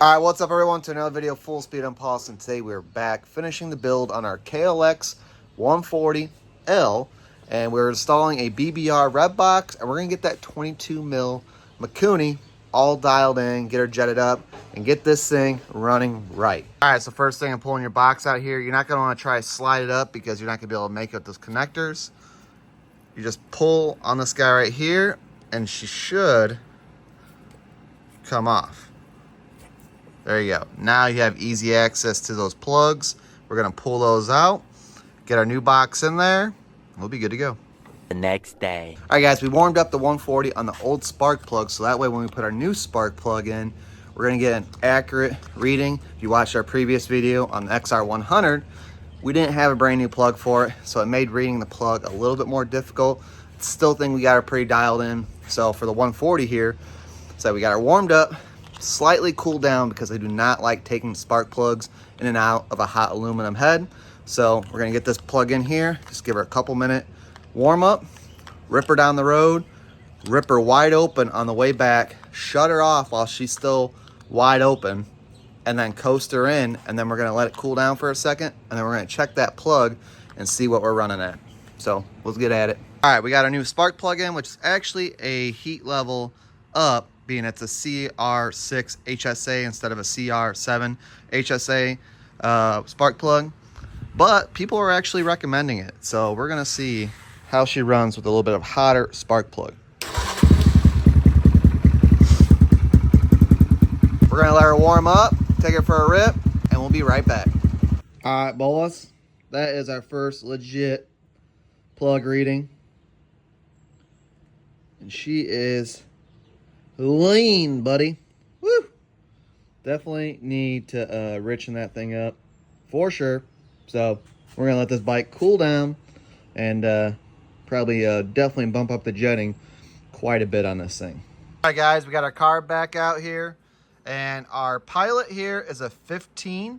Alright, what's up everyone, to another video, Full Speed Impulse, and today we're back finishing the build on our Klx140L, and we're installing a BBR rev box, and we're going to get that 22mm Mikuni all dialed in, get her jetted up, and get this thing running right. Alright, so first thing, I'm pulling your box out here. You're not going to want to try to slide it up because you're not going to be able to make out those connectors. You just pull on this guy right here, and she should come off. There you go. Now you have easy access to those plugs. We're going to pull those out, get our new box in there. We'll be good to go. The next day. All right, guys, we warmed up the 140 on the old spark plug, so that way when we put our new spark plug in, we're going to get an accurate reading. If you watched our previous video on the XR100, we didn't have a brand new plug for it, so it made reading the plug a little bit more difficult. Still think we got it pretty dialed in. So for the 140 here, so we got her warmed up, slightly cooled down because I do not like taking spark plugs in and out of a hot aluminum head. So we're gonna get this plug in here, just give her a couple minute warm up, rip her down the road, rip her wide open on the way back, shut her off while she's still wide open, and then coast her in, and then we're gonna let it cool down for a second, and then we're gonna check that plug and see what we're running at. So let's get at it. All right, we got our new spark plug in, which is actually a heat level up, being it's a CR6 HSA instead of a CR7 HSA spark plug. But people are actually recommending it. So we're gonna see how she runs with a little bit of hotter spark plug. We're gonna let her warm up, take her for a rip, and we'll be right back. All right, Bolas, that is our first legit plug reading. And she is lean, buddy. Woo! Definitely need to richen that thing up for sure. So we're gonna let this bike cool down and probably definitely bump up the jetting quite a bit on this thing. All right, guys, we got our carb back out here, and our pilot here is a 15,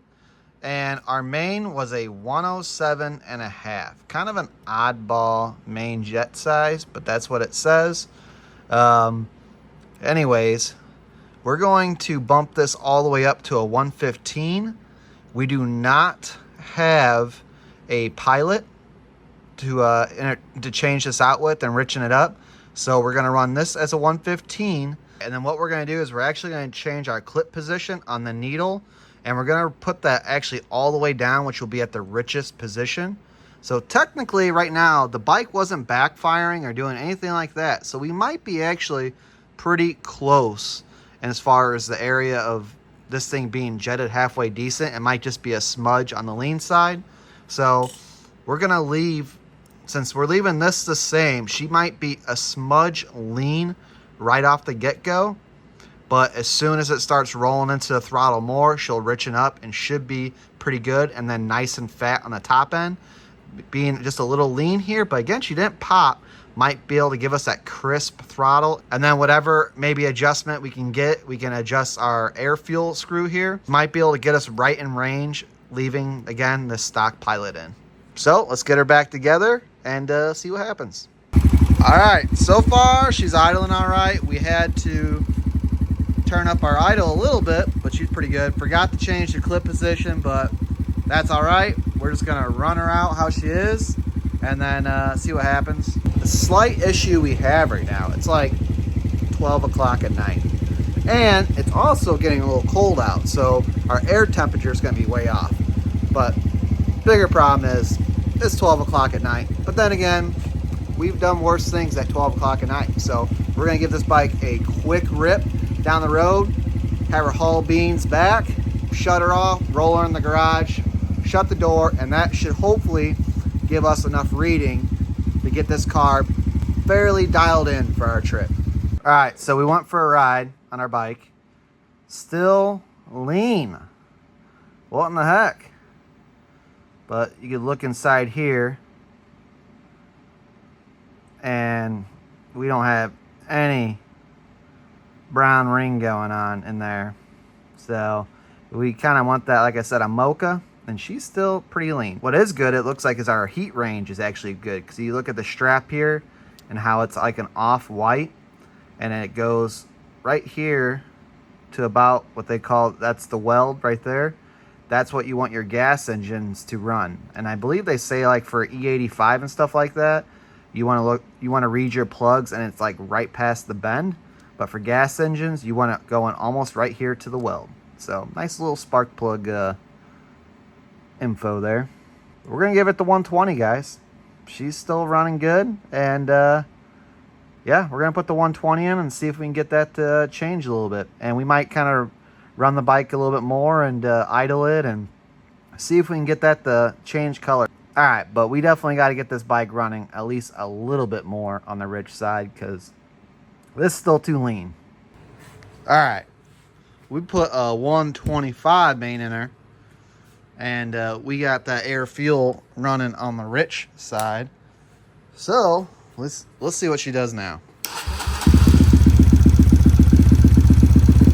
and our main was a 107.5. Kind of an oddball main jet size, but that's what it says. Anyways, we're going to bump this all the way up to a 115. We do not have a pilot to change this out with and richen it up. So we're going to run this as a 115. And then what we're going to do is we're actually going to change our clip position on the needle. And we're going to put that actually all the way down, which will be at the richest position. So technically right now, the bike wasn't backfiring or doing anything like that. So we might be actually pretty close. And as far as the area of this thing being jetted halfway decent, it might just be a smudge on the lean side. So we're gonna leave, since we're leaving this the same, she might be a smudge lean right off the get-go. But as soon as it starts rolling into the throttle more, she'll richen up and should be pretty good, and then nice and fat on the top end. Being just a little lean here, but again, she didn't pop, might be able to give us that crisp throttle. And then whatever maybe adjustment we can get, we can adjust our air fuel screw here. Might be able to get us right in range, leaving, again, the stock pilot in. So let's get her back together and see what happens. All right, so far she's idling all right. We had to turn up our idle a little bit, but she's pretty good. Forgot to change the clip position, but that's all right. We're just gonna run her out how she is and then see what happens. The slight issue we have right now, it's like 12 o'clock at night. And it's also getting a little cold out, so our air temperature is gonna be way off. But bigger problem is it's 12 o'clock at night. But then again, we've done worse things at 12 o'clock at night. So we're gonna give this bike a quick rip down the road, have her hull beans back, shut her off, roll her in the garage, shut the door, and that should hopefully give us enough reading to get this car fairly dialed in for our trip. All right, so we went for a ride on our bike. Still lean. What in the heck? But you could look inside here, and we don't have any brown ring going on in there. So we kind of want that, like I said, a mocha. And she's still pretty lean. What is good, it looks like, is our heat range is actually good. Because you look at the strap here and how it's like an off-white. And it goes right here to about what they call, that's the weld right there. That's what you want your gas engines to run. And I believe they say like for E85 and stuff like that, you want to read your plugs and it's like right past the bend. But for gas engines, you want it going almost right here to the weld. So nice little spark plug info there. We're going to give it the 120, guys. She's still running good. And yeah, we're going to put the 120 in and see if we can get that to change a little bit. And we might kind of run the bike a little bit more and idle it and see if we can get that to change color. All right, but we definitely got to get this bike running at least a little bit more on the rich side because this is still too lean. All right, we put a 125 main in her, and we got that air fuel running on the rich side. So let's see what she does now.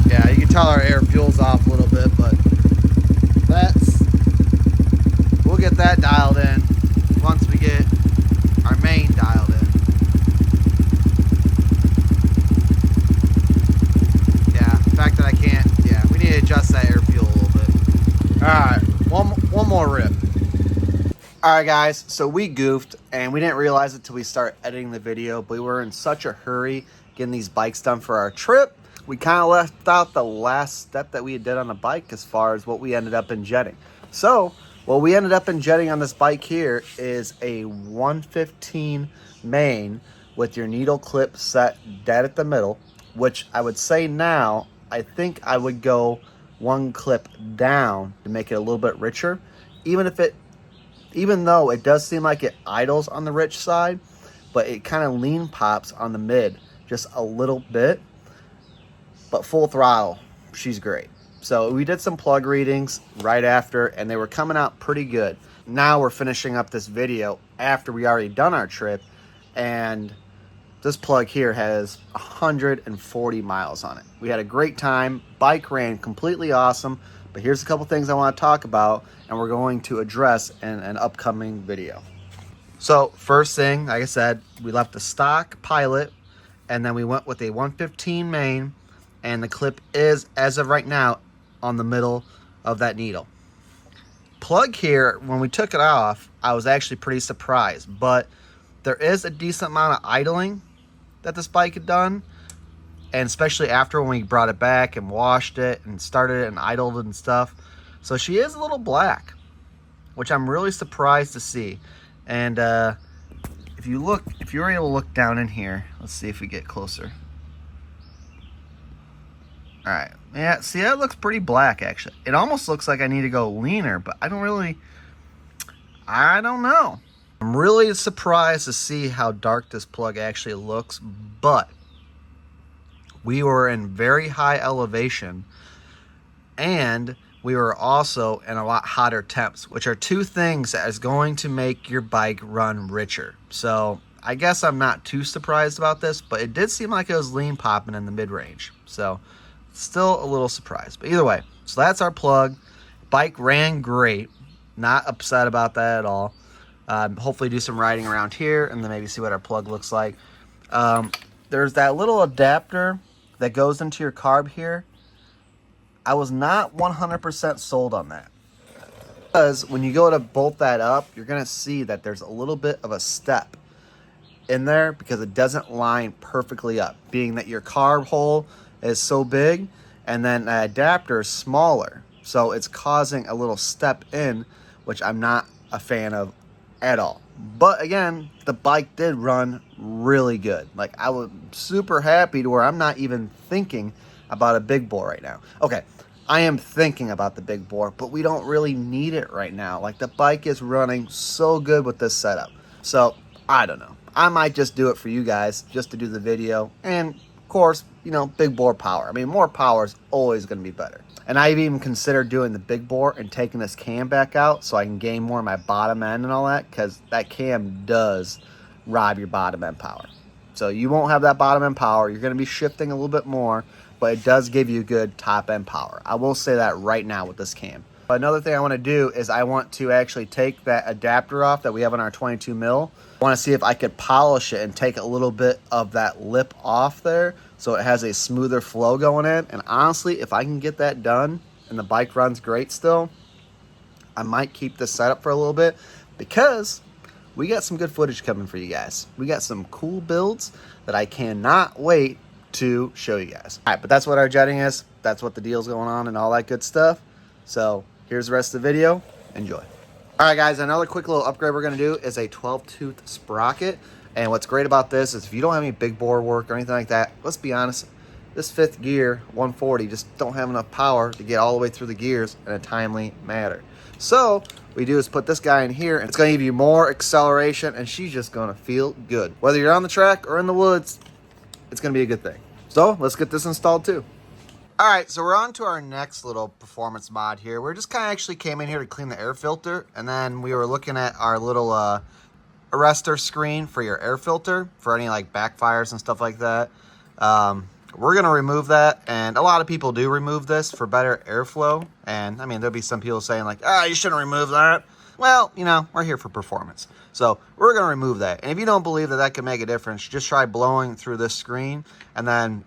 Yeah, you can tell our air fuel's off a little bit, but we'll get that dialed in once we get our main dialed in. Yeah, the fact that I can't, yeah, we need to adjust that air fuel a little bit. All right, one more rip. All right, guys, so we goofed, and we didn't realize it till we started editing the video, but we were in such a hurry getting these bikes done for our trip. We kind of left out the last step that we did on the bike as far as what we ended up injetting. So what we ended up injetting on this bike here is a 115 main with your needle clip set dead at the middle, which I would say now, I think I would go one clip down to make it a little bit richer. Even though it does seem like it idles on the rich side, but it kind of lean pops on the mid just a little bit. But full throttle, she's great. So we did some plug readings right after, and they were coming out pretty good. Now we're finishing up this video after we already done our trip, and this plug here has 140 miles on it. We had a great time. Bike ran completely awesome, but here's a couple things I want to talk about, and we're going to address in an upcoming video. So first thing, like I said, we left the stock Pilot, and then we went with a 115 main, and the clip is, as of right now, on the middle of that needle. Plug here, when we took it off, I was actually pretty surprised, but there is a decent amount of idling that this bike had done, and especially after when we brought it back and washed it and started it and idled it and stuff. So she is a little black, which I'm really surprised to see. And if you were able to look down in here, let's see if we get closer. All right, yeah, see, that looks pretty black, actually. It almost looks like I need to go leaner, but I don't know. I'm really surprised to see how dark this plug actually looks, but we were in very high elevation, and we were also in a lot hotter temps, which are two things that is going to make your bike run richer. So I guess I'm not too surprised about this, but it did seem like it was lean popping in the mid-range. So still a little surprised, but either way, so that's our plug. Bike ran great, not upset about that at all. Hopefully do some riding around here and then maybe see what our plug looks like. There's that little adapter that goes into your carb here. I was not 100% sold on that, because when you go to bolt that up, you're gonna see that there's a little bit of a step in there because it doesn't line perfectly up, being that your carb hole is so big and then the adapter is smaller, so it's causing a little step in, which I'm not a fan of at all. But again, the bike did run really good. Like, I was super happy to where I'm not even thinking about a big bore right now. Okay, I am thinking about the big bore, but we don't really need it right now. Like, the bike is running so good with this setup. So I don't know, I might just do it for you guys just to do the video, and of course, you know, big bore power. I mean, more power is always going to be better. And I've even considered doing the big bore and taking this cam back out so I can gain more of my bottom end and all that, because that cam does rob your bottom end power. So you won't have that bottom end power. You're going to be shifting a little bit more, but it does give you good top end power. I will say that right now with this cam. Another thing I want to do is I want to actually take that adapter off that we have on our 22 mil. I want to see if I could polish it and take a little bit of that lip off there so it has a smoother flow going in. And honestly, if I can get that done and the bike runs great still, I might keep this setup for a little bit because we got some good footage coming for you guys. We got some cool builds that I cannot wait to show you guys. All right, but that's what our jetting is. That's what the deal's going on and all that good stuff. So here's the rest of the video. Enjoy. All right, guys, another quick little upgrade we're going to do is a 12-tooth sprocket. And what's great about this is if you don't have any big bore work or anything like that, let's be honest, this fifth gear 140 just don't have enough power to get all the way through the gears in a timely manner. So what we do is put this guy in here, and it's going to give you more acceleration, and she's just going to feel good. Whether you're on the track or in the woods, it's going to be a good thing. So let's get this installed too. All right, so we're on to our next little performance mod here. We just kind of actually came in here to clean the air filter, and then we were looking at our little arrestor screen for your air filter for any like backfires and stuff like that. We're going to remove that, and a lot of people do remove this for better airflow. And I mean, there'll be some people saying like, you shouldn't remove that. Well, you know, we're here for performance. So we're going to remove that. And if you don't believe that that can make a difference, just try blowing through this screen and then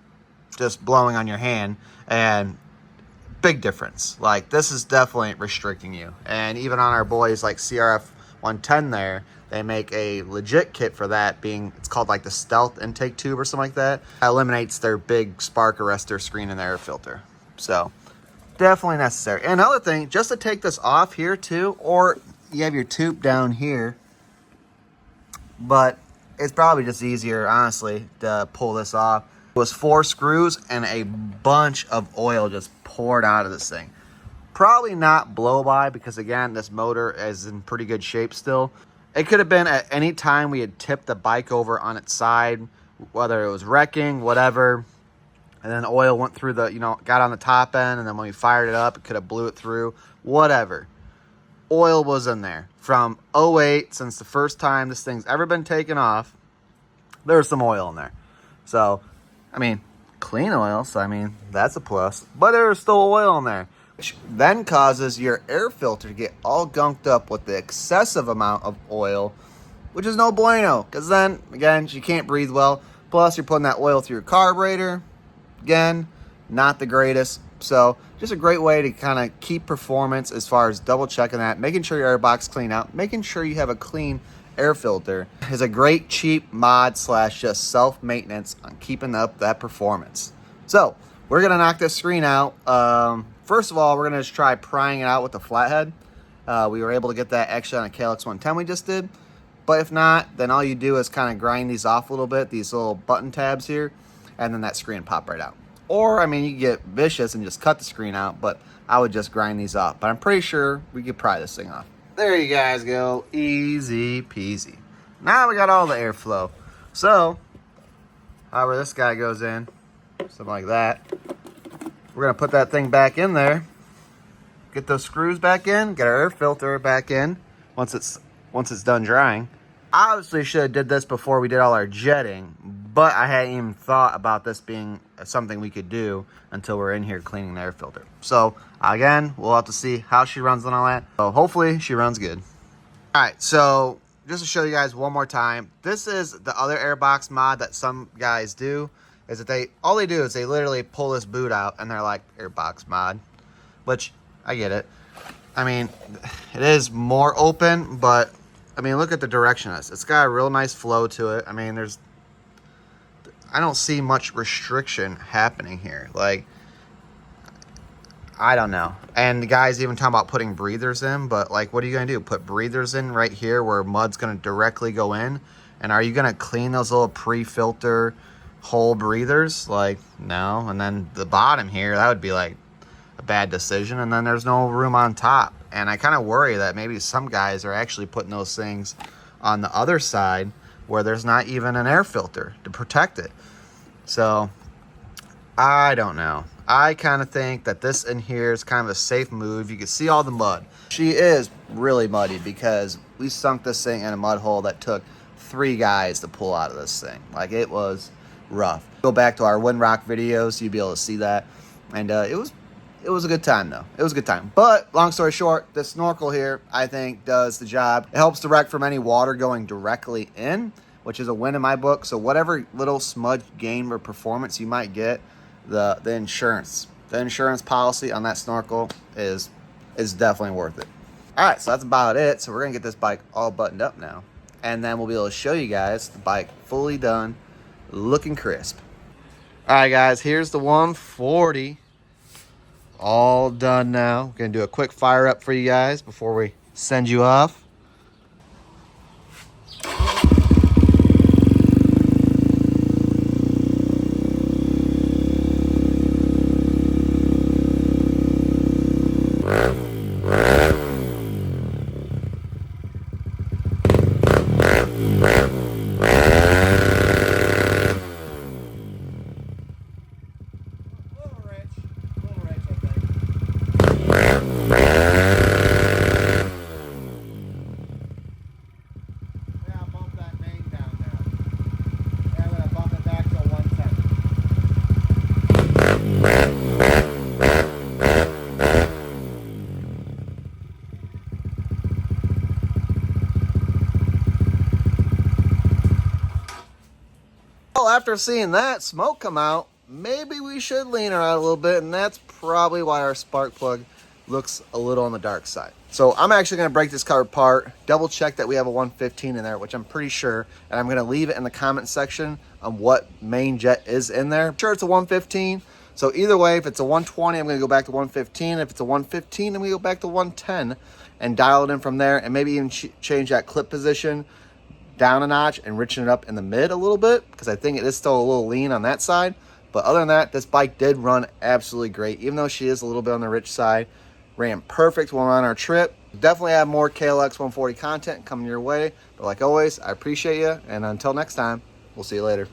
just blowing on your hand, and big difference. Like, this is definitely restricting you. And even on our boys like CRF 110 there, they make a legit kit for that, being, it's called like the stealth intake tube or something like that. It eliminates their big spark arrestor screen in their air filter. So definitely necessary. And another thing, just to take this off here too, or you have your tube down here, but it's probably just easier, honestly, to pull this off. It was 4 screws and a bunch of oil just poured out of this thing. Probably not blow by because, again, this motor is in pretty good shape still. It could have been at any time we had tipped the bike over on its side, whether it was wrecking, whatever, and then oil went through the, got on the top end, and then when we fired it up, it could have blew it through, whatever. Oil was in there. From 08, since the first time this thing's ever been taken off, there's some oil in there. So, I mean, clean oil, so I mean, that's a plus. But there's still oil in there, which then causes your air filter to get all gunked up with the excessive amount of oil, which is no bueno, because then, again, you can't breathe well. Plus, you're putting that oil through your carburetor. Again, not the greatest. So, just a great way to kind of keep performance as far as double checking that, making sure your air box clean out, making sure you have a clean air filter is a great cheap mod / just self-maintenance on keeping up that performance. So we're gonna knock this screen out. First of all, we're gonna just try prying it out with the flathead. We were able to get that actually on a Klx110 we just did, but if not, then all you do is kind of grind these off a little bit, these little button tabs here, and then that screen pop right out. Or I mean, you can get vicious and just cut the screen out, but I would just grind these off. But I'm pretty sure we could pry this thing off. There you guys go, easy peasy. Now we got all the airflow. So, however this guy goes in, something like that, we're gonna put that thing back in there, get those screws back in, get our air filter back in once it's done drying. Obviously should have did this before we did all our jetting, but I hadn't even thought about this being something we could do until we're in here cleaning the air filter. So again, we'll have to see how she runs and all that. So hopefully she runs good. All right, so just to show you guys one more time, this is the other airbox mod that some guys do, is that all they do is they literally pull this boot out and they're like, airbox mod, which I get it. I mean, it is more open, but I mean, look at the direction of this. It's got a real nice flow to it. I mean, I don't see much restriction happening here. Like, I don't know. And the guy's even talking about putting breathers in, but like, what are you gonna do? Put breathers in right here where mud's gonna directly go in? And are you gonna clean those little pre-filter hole breathers? Like, no. And then the bottom here, that would be like a bad decision. And then there's no room on top. And I kind of worry that maybe some guys are actually putting those things on the other side where there's not even an air filter to protect it. So, I don't know. I kind of think that this in here is kind of a safe move. You can see all the mud. She is really muddy because we sunk this thing in a mud hole that took 3 guys to pull out of this thing. Like, it was rough. Go back to our Windrock videos, you'll be able to see that. And it It was a good time, though. It was a good time. But long story short, the snorkel here, I think, does the job. It helps direct from any water going directly in, which is a win in my book. So whatever little smudge gain or performance you might get, the insurance policy on that snorkel is definitely worth it. All right, so that's about it. So we're gonna get this bike all buttoned up now, and then we'll be able to show you guys the bike fully done, looking crisp. All right, guys, here's the 140. All done now. We're gonna do a quick fire up for you guys before we send you off. Well, after seeing that smoke come out, maybe we should lean her out a little bit, and that's probably why our spark plug looks a little on the dark side. So I'm actually going to break this car apart, double check that we have a 115 in there, which I'm pretty sure, and I'm going to leave it in the comment section on what main jet is in there. I'm sure it's a 115. So either way, if it's a 120, I'm going to go back to 115. If it's a 115, I'm going to go back to 110 and dial it in from there, and maybe even change that clip position down a notch and richen it up in the mid a little bit, because I think it is still a little lean on that side. But other than that, this bike did run absolutely great, even though she is a little bit on the rich side. Ran perfect when we're on our trip. Definitely have more Klx140 content coming your way. But like always, I appreciate you, and until next time, we'll see you later.